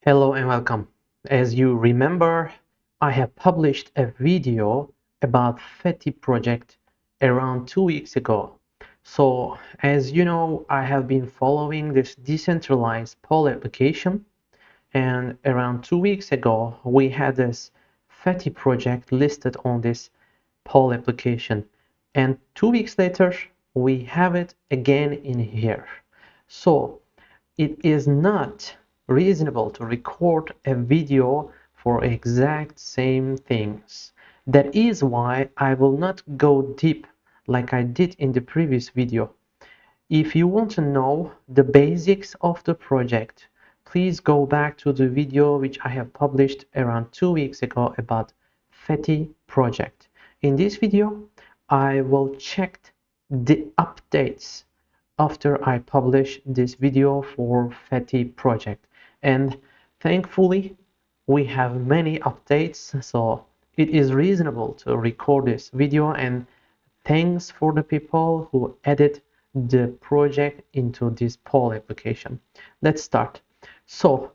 Hello and welcome. As you remember, I have published a video about Feti project around 2 weeks ago. So as you know, I have been following this decentralized poll application, and around 2 weeks ago, we had this Feti project listed on this poll application. And 2 weeks later, we have it again in here. So it is not reasonable to record a video for exact same things. That is why I will not go deep like I did in the previous video. If you want to know the basics of the project, please go back to the video which I have published around 2 weeks ago about Feti project. In this video, I will check the updates after I publish this video for Feti project. And thankfully, we have many updates, so it is reasonable to record this video, and thanks for the people who added the project into this poll application. Let's start. So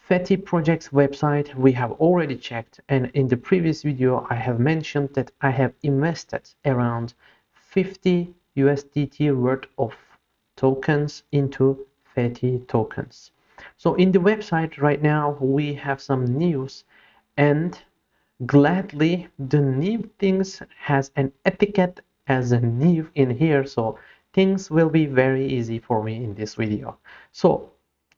Feti project's website we have already checked, and in the previous video I have mentioned that I have invested around 50 USDT worth of tokens into Feti tokens. So in the website right now we have some news, and gladly the new things has an etiquette as a new in here, so things will be very easy for me in this video. So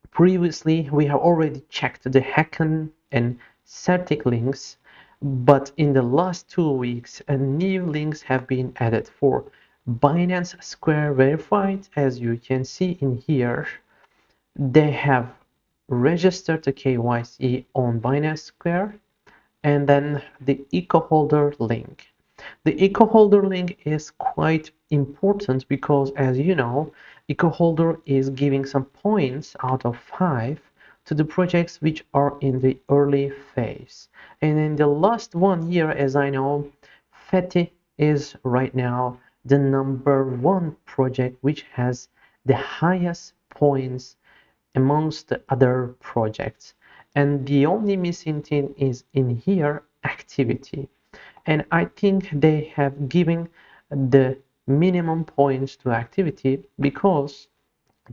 previously we have already checked the Hacken and Certic links, but in the last 2 weeks new links have been added for Binance Square Verified. As you can see in here, they have registered the KYC on Binance Square, and then the eco holder link. The eco holder link is quite important because, as you know, eco holder is giving some points out of 5 to the projects which are in the early phase. And in the last 1 year, as I know, Feti is right now the #1 project which has the highest points amongst the other projects. And the only missing thing is in here, activity. And I think they have given the minimum points to activity because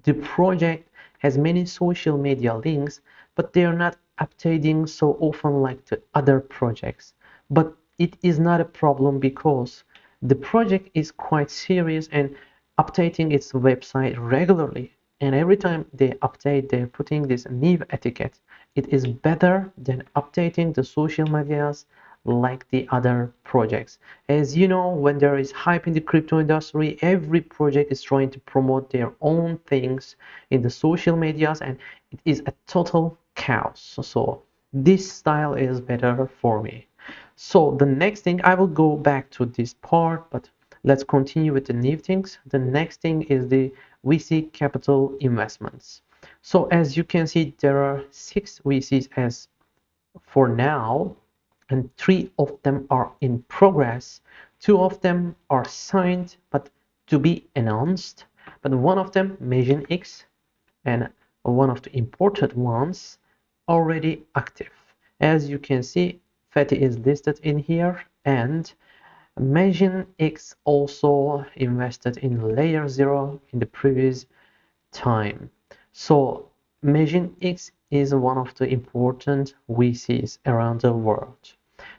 the project has many social media links, but they are not updating so often like the other projects. But it is not a problem because the project is quite serious and updating its website regularly. And every time they update, they're putting this new etiquette. It is better than updating the social medias like the other projects. As you know, when there is hype in the crypto industry, every project is trying to promote their own things in the social medias, and it is a total chaos. So this style is better for me. So the next thing, I will go back to this part, but let's continue with the new things. The next thing is the VC capital investments. So as you can see, there are 6 VCs as for now, and 3 of them are in progress. 2 of them are signed but to be announced, but one of them, Meijin X, and one of the imported ones, already active. As you can see, Feti is listed in here, and Meijin X also invested in layer 0 in the previous time. So Meijin X is one of the important VCs around the world.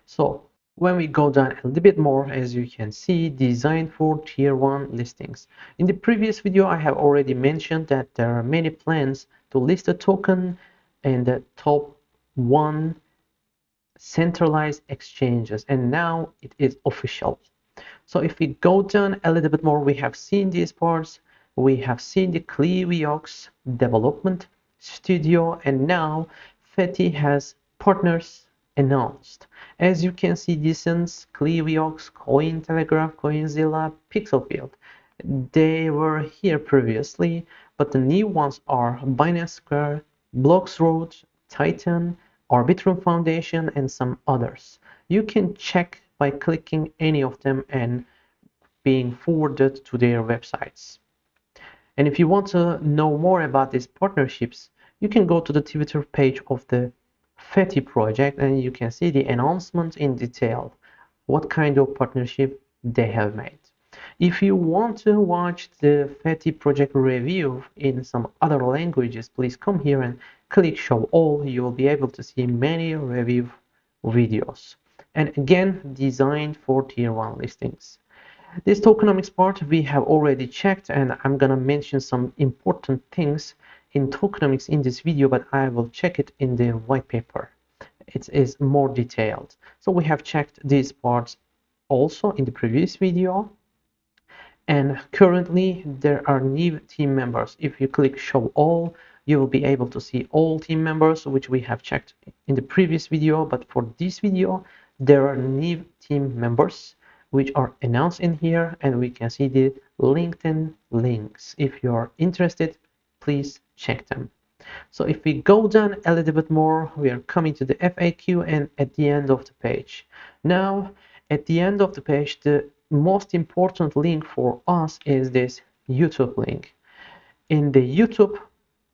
So when we go down a little bit more, as you can see, designed for tier 1 listings. In the previous video, I have already mentioned that there are many plans to list a token in the top 1 centralized exchanges, and now it is official. So if we go down a little bit more, we have seen these parts. We have seen the Cliviox development studio, and now Feti has partners announced. As you can see, Distance, Cliviox, Cointelegraph, Coinzilla, Pixelfield. They were here previously, but the new ones are Binance Square, Bloxroad, Titan, Arbitrum Foundation, and some others. You can check by clicking any of them and being forwarded to their websites. And if you want to know more about these partnerships, you can go to the Twitter page of the FETI project and you can see the announcement in detail, what kind of partnership they have made. If you want to watch the FETI project review in some other languages, please come here and click show all. You will be able to see many review videos. And again, designed for tier 1 listings. This tokenomics part we have already checked, and I'm gonna mention some important things in tokenomics in this video, but I will check it in the white paper. It is more detailed. So we have checked these parts also in the previous video. And currently there are new team members. If you click show all, you will be able to see all team members, which we have checked in the previous video. But for this video, there are new team members which are announced in here, and we can see the LinkedIn links. If you're interested, please check them. So if we go down a little bit more, we are coming to the FAQ and at the end of the page. Now, at the end of the page, the most important link for us is this YouTube link. In the YouTube,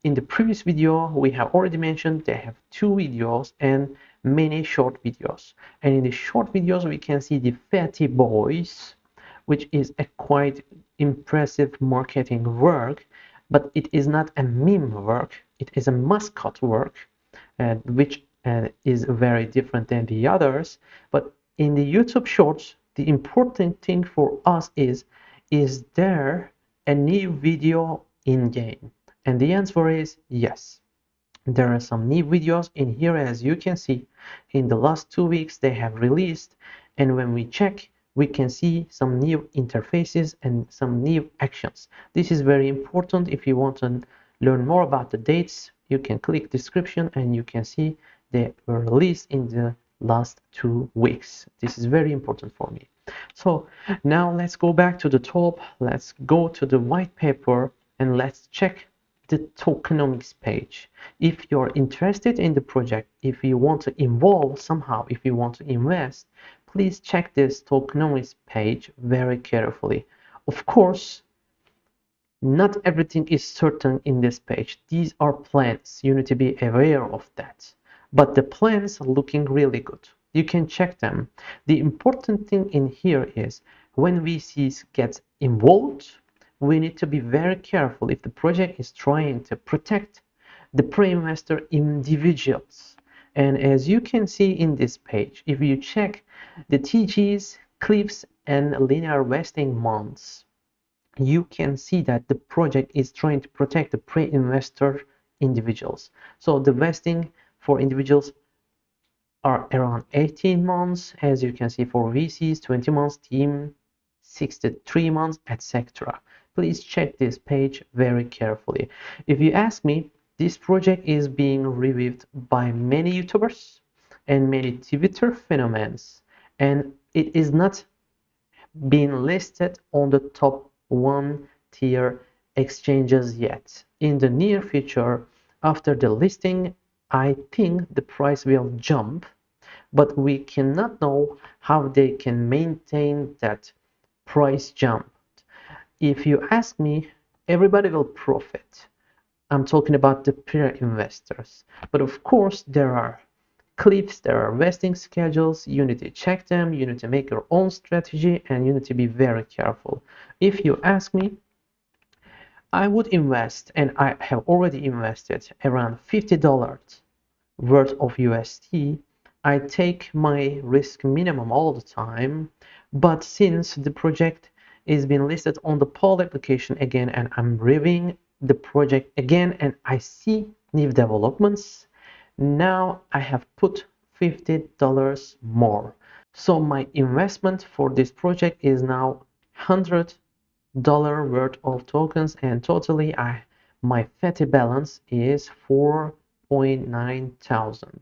in the previous video, we have already mentioned they have 2 videos and many short videos. And in the short videos, we can see the Fatty Boys, which is a quite impressive marketing work, but it is not a meme work, it is a mascot work, which is very different than the others. But in the YouTube Shorts, the important thing for us is there a new video in game? And the answer is yes. There are some new videos in here, as you can see. In the last 2 weeks they have released, and when we check, we can see some new interfaces and some new actions. This is very important. If you want to learn more about the dates, you can click description and you can see they were released in the last 2 weeks. This is very important for me. So now let's go back to the top. Let's go to the white paper and let's check the tokenomics page. If you're interested in the project, if you want to involve somehow, if you want to invest, please check this tokenomics page very carefully. Of course, not everything is certain in this page. These are plans. You need to be aware of that. But the plans are looking really good. You can check them. The important thing in here is when VCs get involved, we need to be very careful if the project is trying to protect the pre-investor individuals. And as you can see in this page, if you check the TGs, cliffs, and linear vesting months, you can see that the project is trying to protect the pre-investor individuals. So the vesting for individuals are around 18 months, as you can see for VCs, 20 months, team 63 months, etc. Please check this page very carefully. If you ask me, this project is being reviewed by many YouTubers and many Twitter phenomena, and it is not being listed on the top 1 tier exchanges yet. In the near future, after the listing, I think the price will jump, but we cannot know how they can maintain that price jump. If you ask me, everybody will profit. I'm talking about the peer investors. But of course, there are cliffs, there are vesting schedules. You need to check them, you need to make your own strategy, and you need to be very careful. If you ask me, I would invest, and I have already invested around $50 worth of USD. I take my risk minimum all the time, but since the project is being listed on the poll application again, and I'm reviewing the project again, and I see new developments, now I have put $50 more. So my investment for this project is now $100 worth of tokens, and totally my FETI balance is 4.9 thousand.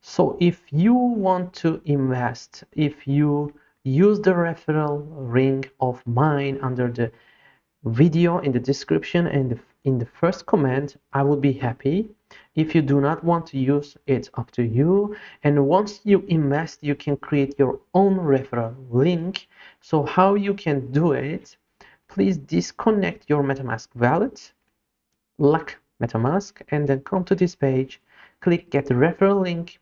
So if you want to invest, if you use the referral link of mine under the video in the description and in the first comment, I would be happy. If you do not want to use, it's up to you. And once you invest, you can create your own referral link. So how you can do it, please disconnect your MetaMask wallet, lock MetaMask, and then come to this page, click get referral link,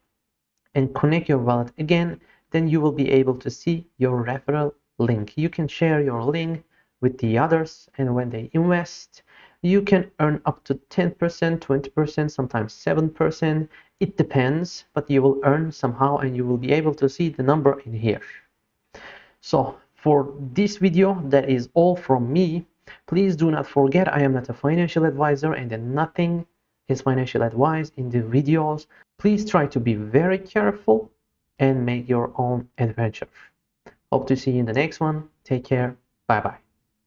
and connect your wallet again. Then you will be able to see your referral link. You can share your link with the others, and when they invest, you can earn up to 10%, 20%, sometimes 7%. It depends, but you will earn somehow, and you will be able to see the number in here. So for this video, that is all from me. Please do not forget, I am not a financial advisor, and then nothing is financial advice in the videos. Please try to be very careful and make your own adventure. Hope to see you in the next one. Take care. Bye bye.